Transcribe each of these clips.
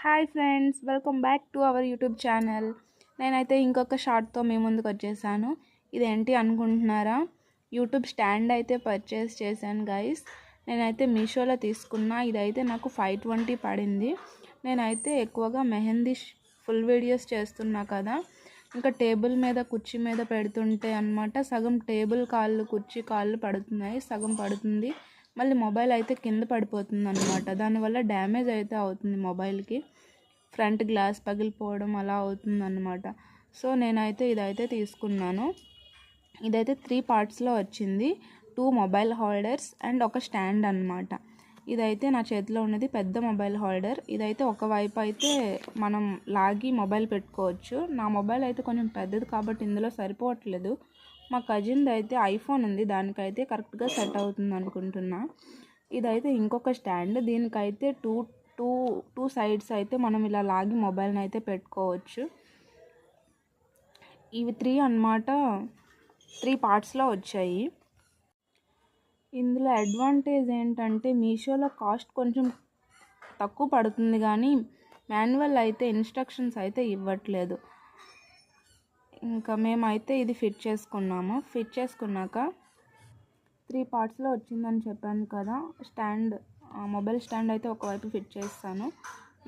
Hi friends, welcome back to our YouTube channel. నేనైతే ఇంకొక షార్ట్తో మీ ముందుకు వచ్చేసాను. ఇదేంటి అనుకుంటున్నారా? యూట్యూబ్ స్టాండ్ అయితే పర్చేస్ చేశాను గైస్. నేనైతే మీషోలో తీసుకున్నా. ఇదైతే నాకు 520 పడింది. నేనైతే ఎక్కువగా మెహందీ ఫుల్ వీడియోస్ చేస్తున్నా కదా, ఇంకా టేబుల్ మీద కుర్చీ మీద పెడుతుంటే అనమాట సగం టేబుల్ కాళ్ళు కుర్చీ కాళ్ళు పడుతున్నాయి, సగం పడుతుంది. మళ్ళీ మొబైల్ అయితే కింద పడిపోతుంది అనమాట. దానివల్ల డ్యామేజ్ అయితే అవుతుంది మొబైల్కి, ఫ్రంట్ గ్లాస్ పగిలిపోవడం అలా అవుతుంది అనమాట. సో నేనైతే ఇదైతే తీసుకున్నాను. ఇదైతే 3 పార్ట్స్లో వచ్చింది. 2 మొబైల్ హోల్డర్స్ అండ్ ఒక స్టాండ్ అనమాట. ఇదైతే నా చేతిలో ఉన్నది పెద్ద మొబైల్ హోల్డర్. ఇదైతే ఒకవైపు అయితే మనం లాగి మొబైల్ పెట్టుకోవచ్చు. నా మొబైల్ అయితే కొంచెం పెద్దది కాబట్టి ఇందులో సరిపోవట్లేదు. మా కజిన్ది అయితే ఐఫోన్ ఉంది, దానికైతే కరెక్ట్గా సెట్ అవుతుంది అనుకుంటున్నా. ఇదైతే ఇంకొక స్టాండ్. దీనికైతే టూ టూ టూ సైడ్స్ అయితే మనం ఇలా లాగి మొబైల్ని అయితే పెట్టుకోవచ్చు. ఇవి 3 అన్నమాట, 3 పార్ట్స్లో వచ్చాయి. ఇందులో అడ్వాంటేజ్ ఏంటంటే మీషోలో కాస్ట్ కొంచెం తక్కువ పడుతుంది, కానీ మాన్యువల్ అయితే ఇన్స్ట్రక్షన్స్ అయితే ఇవ్వట్లేదు. ఇంకా మేమైతే ఇది ఫిట్ చేసుకున్నాము. ఫిట్ చేసుకున్నాక 3 పార్ట్స్లో వచ్చిందని చెప్పాను కదా. స్టాండ్, మొబైల్ స్టాండ్ అయితే ఒకవైపు ఫిట్ చేస్తాను.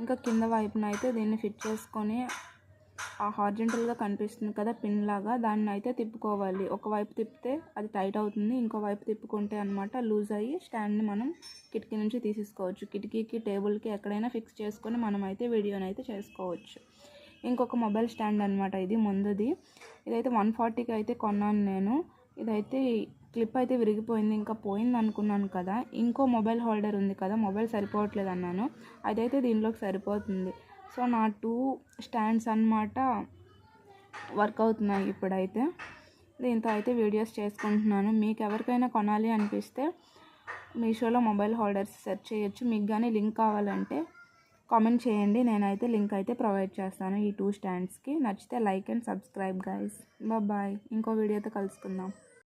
ఇంకా కింద వైపున అయితే దీన్ని ఫిట్ చేసుకొని హారిజంటల్గా కనిపిస్తుంది కదా పిన్ లాగా, దాన్ని అయితే తిప్పుకోవాలి. ఒకవైపు తిప్పితే అది టైట్ అవుతుంది, ఇంకోవైపు తిప్పుకుంటే అనమాట లూజ్ అయ్యి స్టాండ్ని మనం కిటికీ నుంచి తీసేసుకోవచ్చు. కిటికీకి టేబుల్కి ఎక్కడైనా ఫిక్స్ చేసుకొని మనం అయితే వీడియోని అయితే చేసుకోవచ్చు. ఇంకొక మొబైల్ స్టాండ్ అనమాట ఇది ముందుది. ఇదైతే 140కి అయితే కొన్నాను నేను. ఇదైతే క్లిప్ అయితే విరిగిపోయింది, ఇంకా పోయింది అనుకున్నాను కదా. ఇంకో మొబైల్ హోల్డర్ ఉంది కదా, మొబైల్ సరిపోవట్లేదు అన్నాను, అదైతే దీనిలోకి సరిపోతుంది. సో నా 2 స్టాండ్స్ అన్నమాట వర్క్ అవుతున్నాయి ఇప్పుడైతే. దీంతో అయితే వీడియోస్ చేసుకుంటున్నాను. మీకు ఎవరికైనా కొనాలి అనిపిస్తే మీషోలో మొబైల్ హోల్డర్స్ సెర్చ్ చేయొచ్చు. మీకు కానీ లింక్ కావాలంటే కామెంట్ చేయండి, నేనైతే లింక్ అయితే ప్రొవైడ్ చేస్తాను ఈ 2 స్టాండ్స్కి. నచ్చితే like and subscribe guys. Bye. ఇంకో వీడియోతో కలుసుకుందాం.